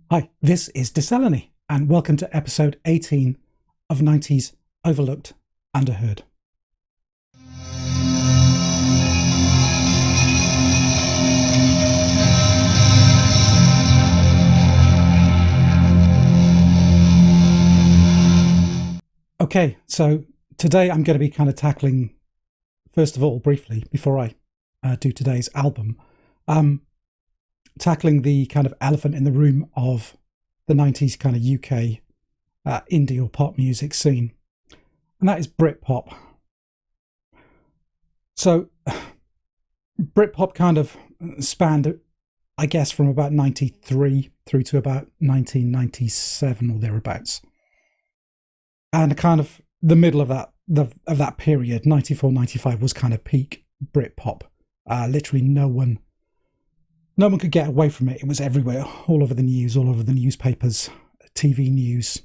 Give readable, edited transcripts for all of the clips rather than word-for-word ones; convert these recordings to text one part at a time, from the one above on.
Hi, this is Decelany, and welcome to episode 18 of 90s Overlooked Underheard. Okay, so today I'm going to be kind of tackling, first of all, briefly, before I do today's album, tackling the kind of elephant in the room of the 90s kind of UK indie or pop music scene, and that is Britpop. So Britpop kind of spanned, I guess, from about 93 through to about 1997 or thereabouts. And kind of the middle of that period, 94, 95 was kind of peak Britpop. Literally no one could get away from it. It was everywhere, all over the news, all over the newspapers, TV news.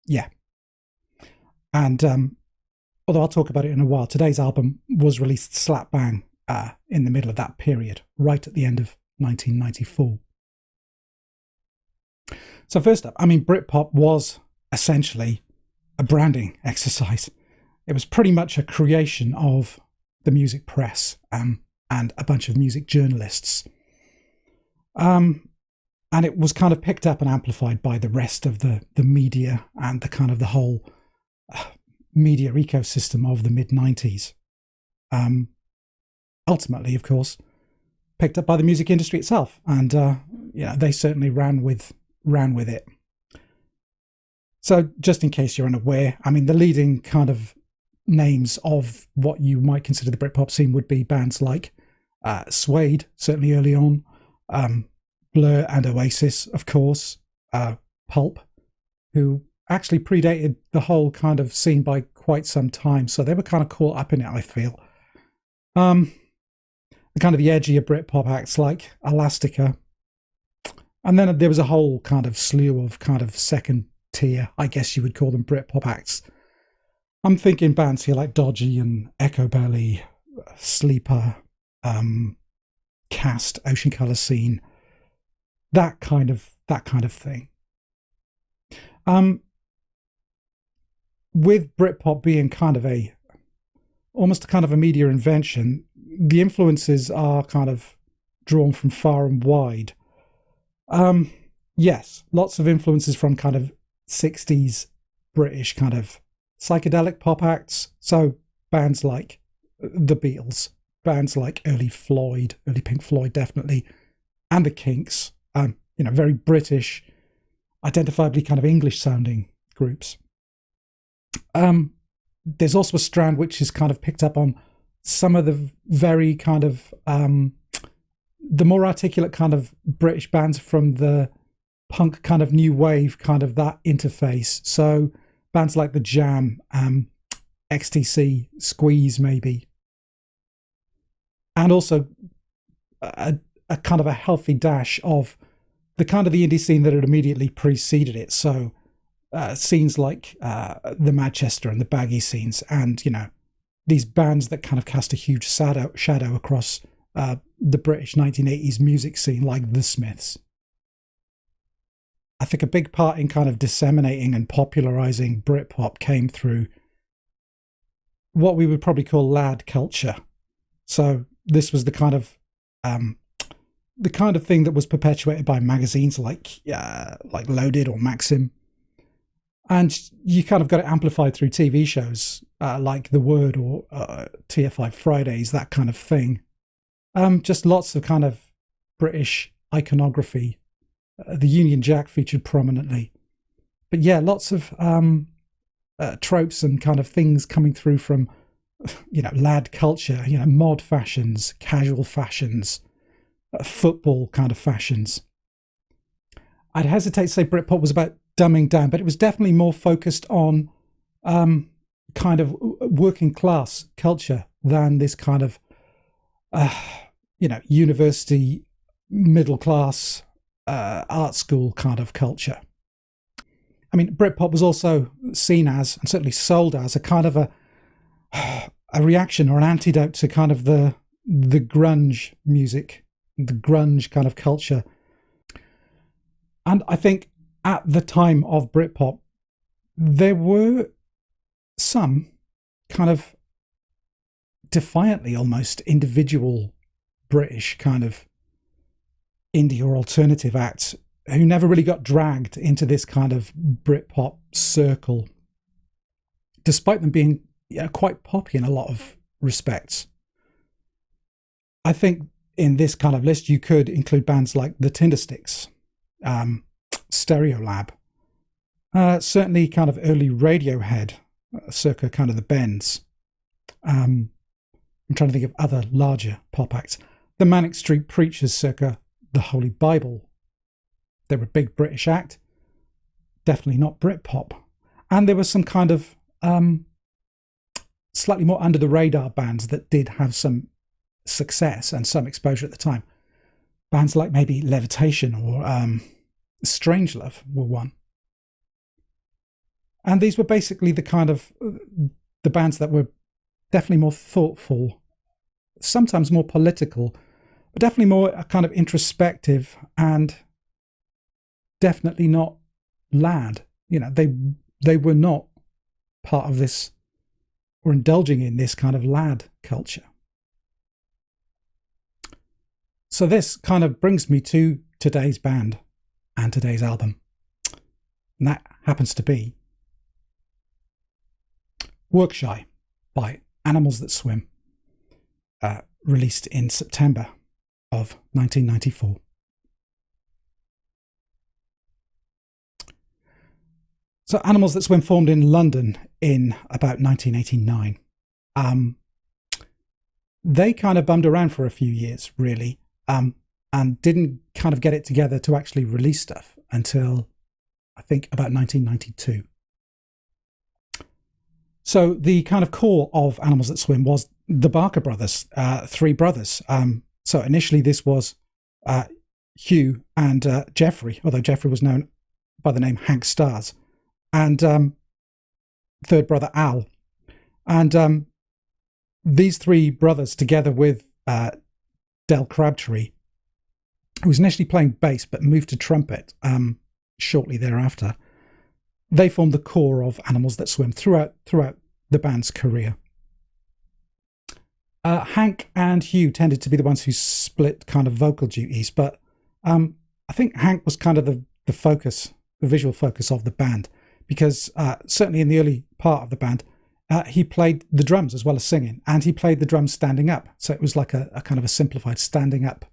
Yeah. And although I'll talk about it in a while, today's album was released slap bang in the middle of that period, right at the end of 1994. So first up, Britpop was essentially a branding exercise. It was pretty much a creation of the music press and a bunch of music journalists. And it was kind of picked up and amplified by the rest of the media and the kind of the whole media ecosystem of the mid-90s. Ultimately, of course, picked up by the music industry itself. And they certainly ran with it. So just in case you're unaware, the leading kind of names of what you might consider the Britpop scene would be bands like Suede, certainly early on, Blur and Oasis, of course, Pulp, who actually predated the whole kind of scene by quite some time, so they were kind of caught up in it, I feel. The kind of the edgier Britpop acts like Elastica, and then there was a whole kind of slew of kind of second tier, I guess you would call them, Britpop acts. I'm thinking bands here like Dodgy and Echo Belly, Sleeper, Cast, Ocean Colour Scene, that kind of thing. With Britpop being kind of almost a kind of a media invention, the influences are kind of drawn from far and wide. Yes, lots of influences from kind of 60s British kind of psychedelic pop acts. So bands like the Beatles, bands like early Pink Floyd, definitely, and the Kinks. Very British, identifiably kind of English sounding groups. There's also a strand which is kind of picked up on some of the very kind of the more articulate kind of British bands from the punk kind of new wave, kind of that interface. So bands like The Jam, XTC, Squeeze maybe. And also a kind of a healthy dash of the kind of the indie scene that had immediately preceded it. So scenes like the Manchester and the Baggy scenes, and these bands that kind of cast a huge shadow across the British 1980s music scene, like the Smiths. I think a big part in kind of disseminating and popularising Britpop came through what we would probably call lad culture. So this was the kind of thing that was perpetuated by magazines like Loaded or Maxim, and you kind of got it amplified through TV shows like The Word or TFI Fridays, that kind of thing. Just lots of kind of British iconography. The Union Jack featured prominently, but yeah, lots of tropes and kind of things coming through from lad culture, mod fashions, casual fashions, football kind of fashions. I'd hesitate to say Britpop was about dumbing down, but it was definitely more focused on kind of working class culture than this kind of university middle class art school kind of culture. Britpop was also seen as, and certainly sold as, a kind of a reaction or an antidote to kind of the grunge music, the grunge kind of culture. And I think at the time of Britpop, there were some kind of defiantly almost individual British kind of indie or alternative acts who never really got dragged into this kind of Britpop circle, despite them being quite poppy in a lot of respects. I think in this kind of list you could include bands like the Tindersticks, Stereolab, certainly kind of early Radiohead, circa kind of the Bends. I'm trying to think of other larger pop acts. The Manic Street Preachers, circa the Holy Bible. They were a big British act, definitely not Britpop. And there was some kind of slightly more under the radar bands that did have some success and some exposure at the time. Bands like maybe Levitation or Strangelove were one. And these were basically the kind of the bands that were definitely more thoughtful, sometimes more political, but definitely more kind of introspective, and definitely not lad. They were not part of this or indulging in this kind of lad culture. So this kind of brings me to today's band and today's album. And that happens to be Workshy by Animals That Swim, released in September of 1994. So Animals That Swim formed in London in about 1989. They kind of bummed around for a few years, really, and didn't kind of get it together to actually release stuff until, I think, about 1992. So the kind of core of Animals That Swim was the Barker brothers, three brothers. So initially this was Hugh and Jeffrey, although Jeffrey was known by the name Hank Stars, and third brother Al. And these three brothers, together with Del Crabtree, who was initially playing bass but moved to trumpet shortly thereafter, they formed the core of Animals That Swim throughout the band's career. Hank and Hugh tended to be the ones who split kind of vocal duties, but I think Hank was kind of the focus, the visual focus of the band, because certainly in the early part of the band, he played the drums as well as singing, and he played the drums standing up. So it was like a kind of a simplified standing up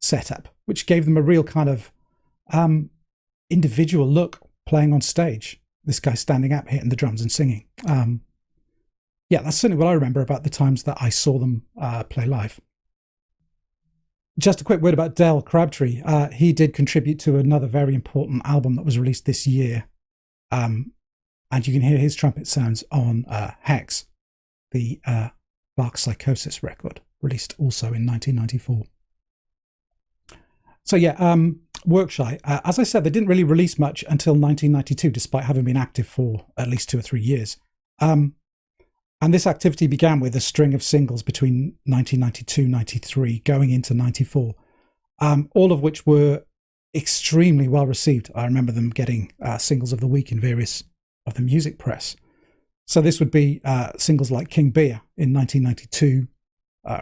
setup, which gave them a real kind of individual look playing on stage. This guy standing up, hitting the drums and singing. Yeah, that's certainly what I remember about the times that I saw them play live. Just a quick word about Del Crabtree. He did contribute to another very important album that was released this year. And you can hear his trumpet sounds on Hex, the Bark Psychosis record, released also in 1994. So yeah, Workshy, as I said, they didn't really release much until 1992, despite having been active for at least 2 or 3 years. And this activity began with a string of singles between 1992-93 going into 94, all of which were extremely well received. I remember them getting singles of the week in various of the music press. So this would be singles like King Beer in 1992,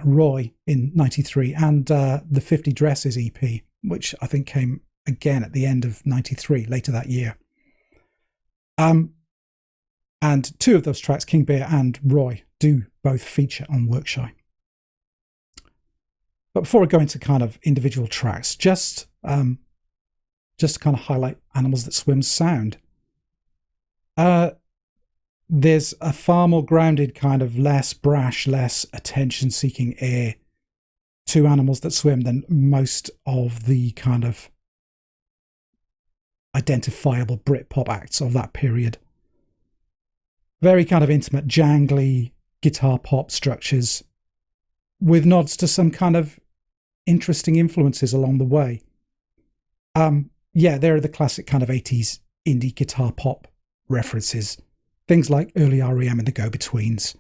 Roy in 93, and the 50 Dresses EP, which I think came again at the end of 93, later that year. And 2 of those tracks, King Beer and Roy, do both feature on Workshy. But before I go into kind of individual tracks, just to kind of highlight Animals That Swim's sound. There's a far more grounded, kind of less brash, less attention-seeking air to Animals That Swim than most of the kind of identifiable Britpop acts of that period. Very kind of intimate, jangly guitar pop structures with nods to some kind of interesting influences along the way. Yeah, there are the classic kind of 80s indie guitar pop references. Things like early REM and the Go-Betweens.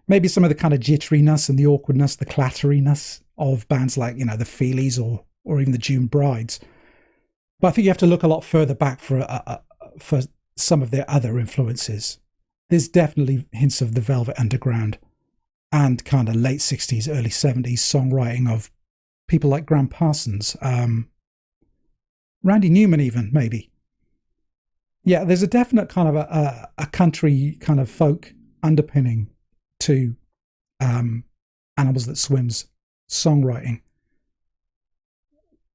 Maybe some of the kind of jitteriness and the awkwardness, the clatteriness of bands like, the Feelies or or even the June Brides. But I think you have to look a lot further back for some of their other influences. There's definitely hints of the Velvet Underground and kind of late 60s, early 70s songwriting of people like Graham Parsons, Randy Newman even, maybe. Yeah, there's a definite kind of a country kind of folk underpinning to Animals That Swim's songwriting.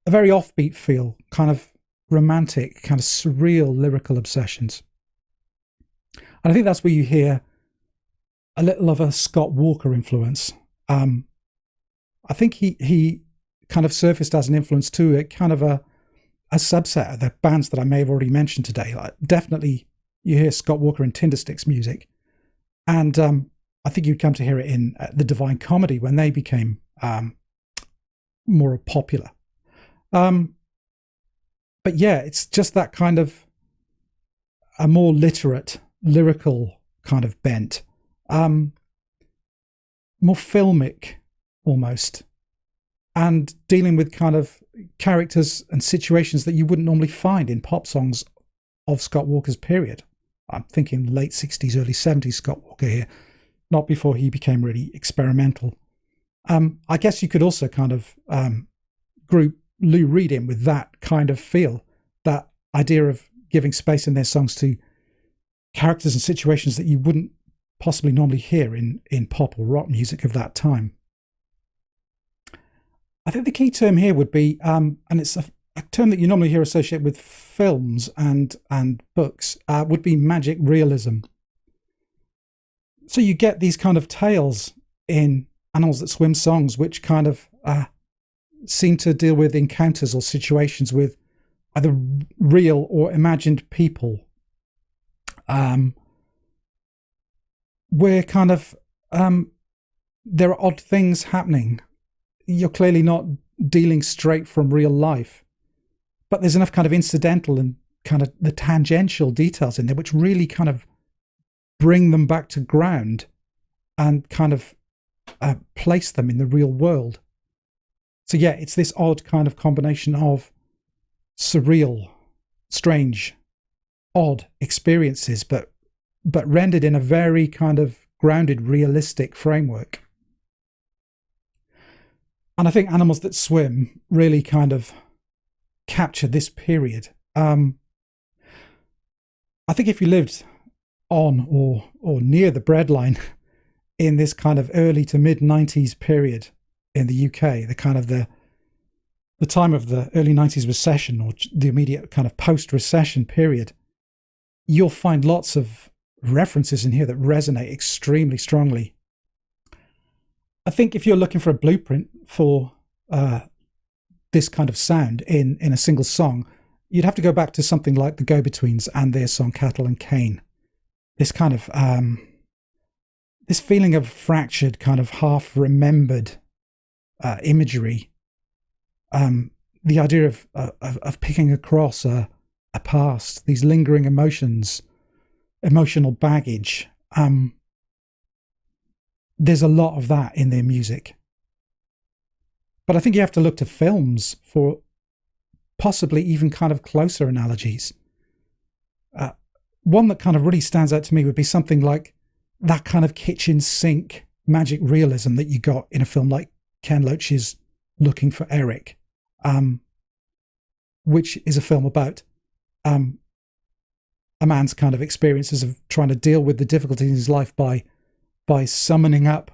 A very offbeat feel, kind of romantic, kind of surreal lyrical obsessions. And I think that's where you hear a little of a Scott Walker influence. I think he kind of surfaced as an influence to a kind of a subset of the bands that I may have already mentioned today. Like, definitely you hear Scott Walker in Tindersticks music. And I think you'd come to hear it in the Divine Comedy when they became more popular. But yeah, it's just that kind of a more literate, lyrical kind of bent. More filmic, almost. And dealing with kind of characters and situations that you wouldn't normally find in pop songs of Scott Walker's period. I'm thinking late 60s, early 70s Scott Walker here, not before he became really experimental. I guess you could also kind of group Lou Reed in with that kind of feel, that idea of giving space in their songs to characters and situations that you wouldn't possibly normally hear in pop or rock music of that time. I think the key term here would be, and it's a term that you normally hear associated with films and books, would be magic realism. So you get these kind of tales in Animals That Swim songs, which kind of seem to deal with encounters or situations with either real or imagined people, where kind of there are odd things happening. You're clearly not dealing straight from real life, but there's enough kind of incidental and kind of the tangential details in there which really kind of bring them back to ground and kind of place them in the real world. So yeah, it's this odd kind of combination of surreal, strange, odd experiences, but rendered in a very kind of grounded, realistic framework. And I think Animals That Swim really kind of capture this period. I think if you lived on or near the breadline in this kind of early to mid 90s period in the UK, the kind of the time of the early 90s recession or the immediate kind of post-recession period, you'll find lots of references in here that resonate extremely strongly. I think if you're looking for a blueprint for this kind of sound in a single song, you'd have to go back to something like the Go-Betweens and their song Cattle and Cane. This kind of this feeling of fractured, kind of half-remembered imagery. The idea of picking across a past, these lingering emotions, emotional baggage. There's a lot of that in their music. But I think you have to look to films for possibly even kind of closer analogies. One that kind of really stands out to me would be something like that kind of kitchen sink magic realism that you got in a film like Ken Loach's Looking for Eric, which is a film about a man's kind of experiences of trying to deal with the difficulties in his life by summoning up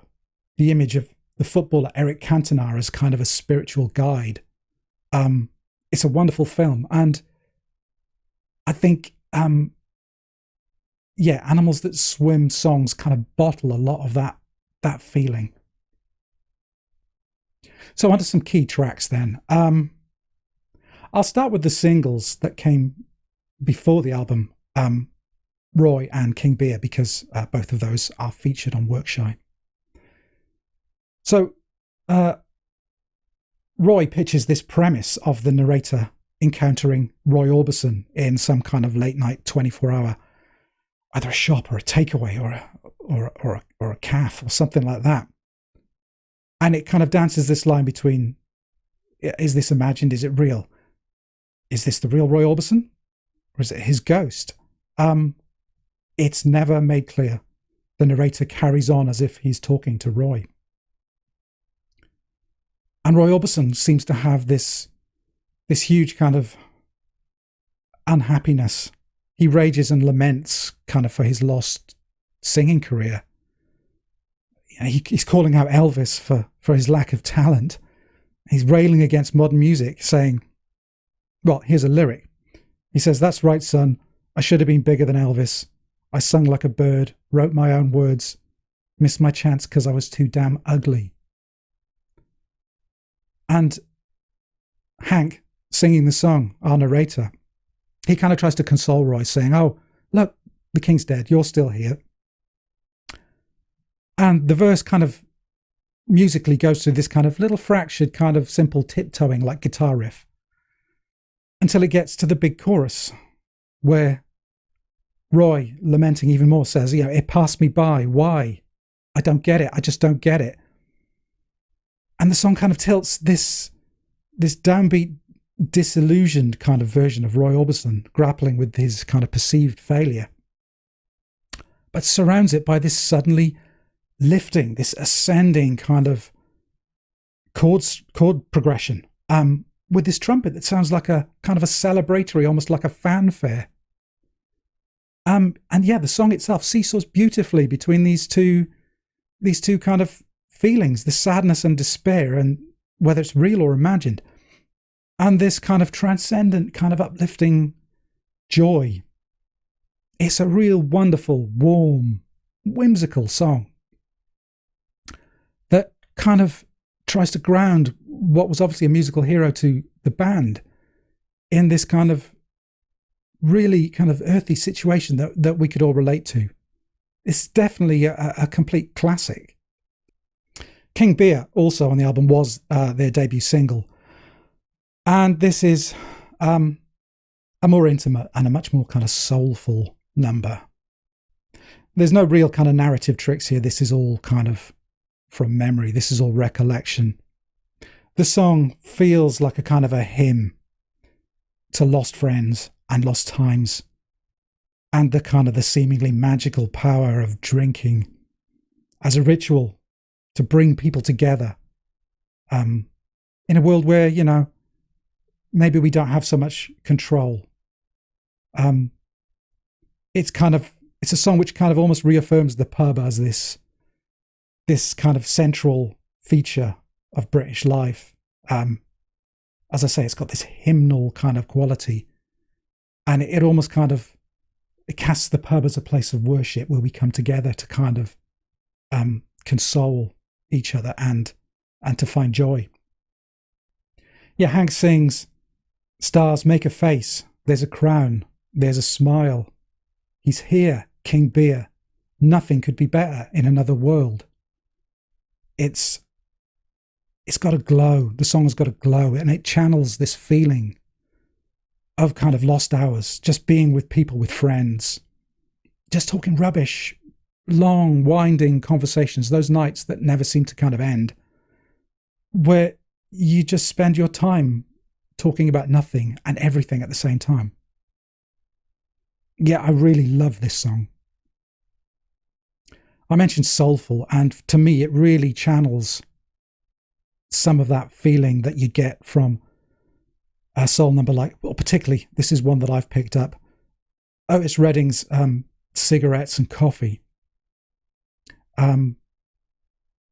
the image of the footballer Eric Cantona as kind of a spiritual guide. It's a wonderful film, and I think Animals That Swim songs kind of bottle a lot of that feeling. So onto some key tracks then. I'll start with the singles that came before the album, Roy and King Beer, because both of those are featured on Workshy. So Roy pitches this premise of the narrator encountering Roy Orbison in some kind of late night 24-hour, either a shop or a takeaway or a cafe or something like that. And it kind of dances this line between Is this imagined? Is it real? Is this the real Roy Orbison? Or is it his ghost? It's never made clear. The narrator carries on as if he's talking to Roy. And Roy Orbison seems to have this huge kind of unhappiness. He rages and laments kind of for his lost singing career. He's calling out Elvis for his lack of talent. He's railing against modern music, saying, well, here's a lyric. He says, "That's right, son. I should have been bigger than Elvis. I sung like a bird, wrote my own words, missed my chance because I was too damn ugly." And Hank, singing the song, our narrator, he kind of tries to console Roy, saying, "Oh, look, the king's dead. You're still here." And the verse kind of musically goes through this kind of little fractured, kind of simple tiptoeing like guitar riff until it gets to the big chorus where Roy, lamenting even more, says, "It passed me by. Why? I don't get it. I just don't get it." And the song kind of tilts this downbeat, disillusioned kind of version of Roy Orbison grappling with his kind of perceived failure, but surrounds it by this suddenly lifting, this ascending kind of chord progression, with this trumpet that sounds like a kind of a celebratory, almost like a fanfare. And yeah, the song itself seesaws beautifully between these two kind of feelings, the sadness and despair, and whether it's real or imagined, and this kind of transcendent, kind of uplifting joy. It's a real wonderful, warm, whimsical song that kind of tries to ground what was obviously a musical hero to the band in this kind of really kind of earthy situation that we could all relate to. It's definitely a complete classic. King Beer, also on the album, was their debut single. And this is a more intimate and a much more kind of soulful number. There's no real kind of narrative tricks here. This is all kind of from memory. This is all recollection. The song feels like a kind of a hymn to lost friends and lost times, and the kind of the seemingly magical power of drinking as a ritual to bring people together in a world where, maybe we don't have so much control. It's a song which kind of almost reaffirms the pub as this kind of central feature of British life. As I say, it's got this hymnal kind of quality, and it almost kind of it casts the pub as a place of worship where we come together to kind of console each other and to find joy. Yeah, Hank sings, "Stars make a face, there's a crown, there's a smile. He's here, King Beer. Nothing could be better in another world." It's got a glow. The song has got a glow, and it channels this feeling of kind of lost hours, just being with people, with friends, just talking rubbish, long, winding conversations, those nights that never seem to kind of end, where you just spend your time talking about nothing and everything at the same time. Yeah, I really love this song. I mentioned soulful, and to me it really channels some of that feeling that you get from a soul number particularly, this is one that I've picked up, Otis Redding's Cigarettes and Coffee.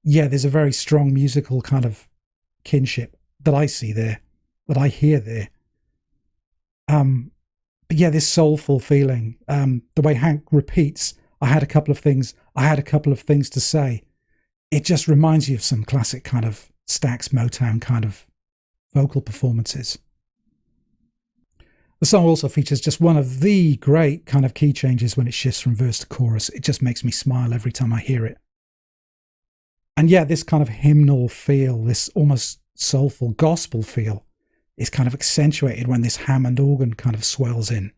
There's a very strong musical kind of kinship that I see there, that I hear there. But yeah, this soulful feeling, the way Hank repeats, I had a couple of things to say. It just reminds you of some classic kind of Stax Motown kind of vocal performances. The song also features just one of the great kind of key changes when it shifts from verse to chorus. It just makes me smile every time I hear it. And yeah, this kind of hymnal feel, this almost soulful gospel feel, is kind of accentuated when this Hammond organ kind of swells in.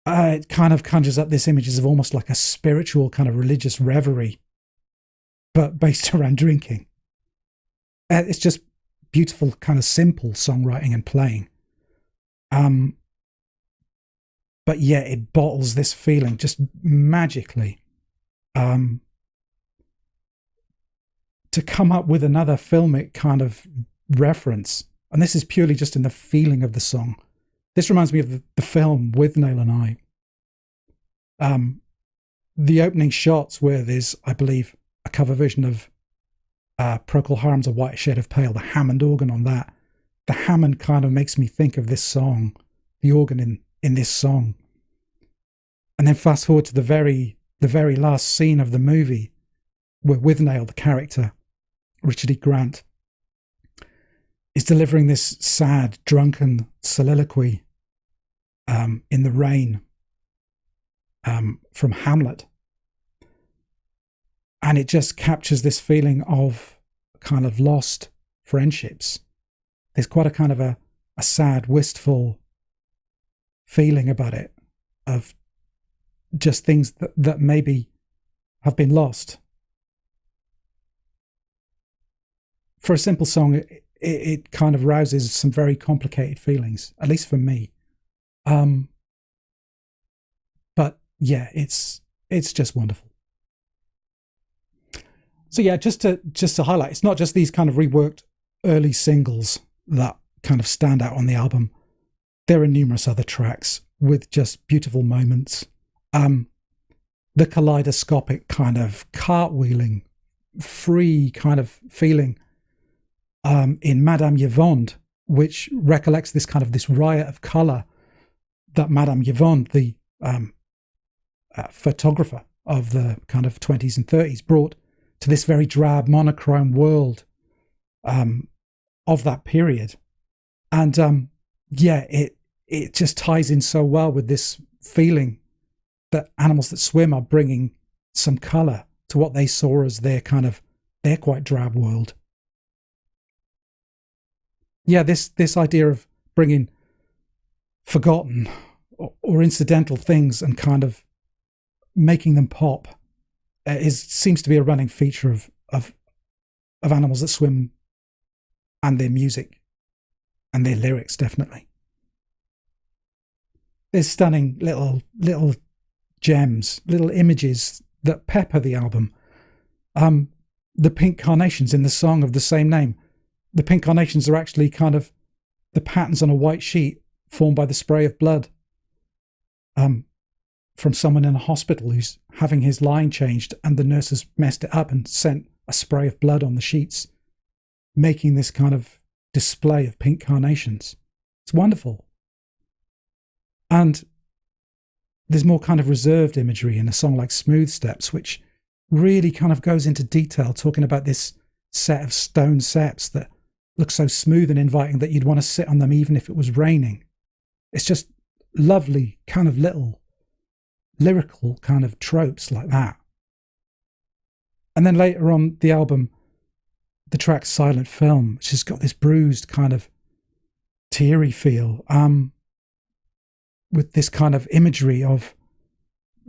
It kind of conjures up this images of almost like a spiritual kind of religious reverie, but based around drinking. It's just beautiful kind of simple songwriting and playing. But yeah, it bottles this feeling just magically. To come up with another filmic kind of reference, and this is purely just in the feeling of the song. This reminds me of the film With Nail and I. The opening shots where there's, I believe, a cover version of Procol Harum's A White Shade of Pale, the Hammond organ on that. The Hammond kind of makes me think of this song, the organ in this song. And then fast forward to the very last scene of the movie, where Withnail, the character, Richard E. Grant, is delivering this sad, drunken soliloquy in the rain from Hamlet. And it just captures this feeling of kind of lost friendships. There's quite a kind of a sad, wistful feeling about it, of just things that maybe have been lost. For a simple song, it kind of rouses some very complicated feelings, at least for me. But yeah, it's just wonderful. So yeah, just to highlight, it's not just these kind of reworked early singles that kind of stand out on the album. There are numerous other tracks with just beautiful moments. The kaleidoscopic kind of cartwheeling, free kind of feeling in Madame Yvonne, which recollects this riot of colour that Madame Yvonne, the photographer of the kind of 20s and 30s, brought to this very drab monochrome world of that period. And yeah, it just ties in so well with this feeling that Animals That Swim are bringing some colour to what they saw as their quite drab world. Yeah, this idea of bringing forgotten or incidental things and kind of making them pop seems to be a running feature of Animals That Swim and their music and their lyrics, definitely. There's stunning little gems, little images that pepper the album. The pink carnations in the song of the same name. The pink carnations are actually kind of the patterns on a white sheet formed by the spray of blood from someone in a hospital who's having his line changed, and the nurse has messed it up and sent a spray of blood on the sheets, making this kind of display of pink carnations. It's wonderful. And there's more kind of reserved imagery in a song like Smooth Steps, which really kind of goes into detail, talking about this set of stone steps that look so smooth and inviting that you'd want to sit on them even if it was raining. It's just lovely kind of little lyrical kind of tropes like that. And then later on the album, the track Silent Film, which has got this bruised kind of teary feel, with this kind of imagery of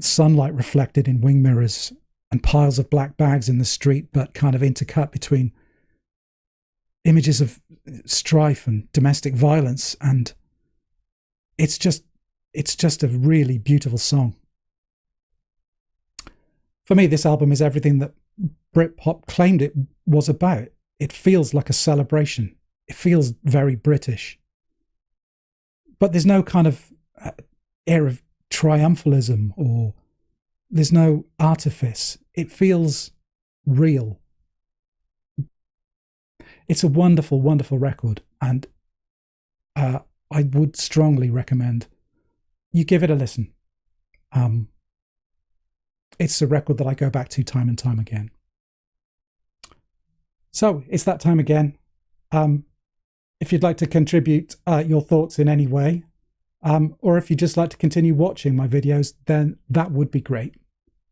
sunlight reflected in wing mirrors and piles of black bags in the street, but kind of intercut between images of strife and domestic violence. And it's just a really beautiful song. For me, this album is everything that Britpop claimed it was about. It feels like a celebration. It feels very British. But there's no kind of air of triumphalism, or there's no artifice. It feels real. It's a wonderful, wonderful record, and I would strongly recommend you give it a listen. It's a record that I go back to time and time again. So it's that time again. If you'd like to contribute your thoughts in any way, or if you'd just like to continue watching my videos, then that would be great.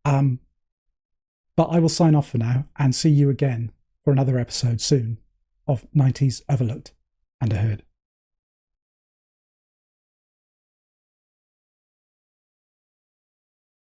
But I will sign off for now and see you again for another episode soon of 90s Overlooked Underheard.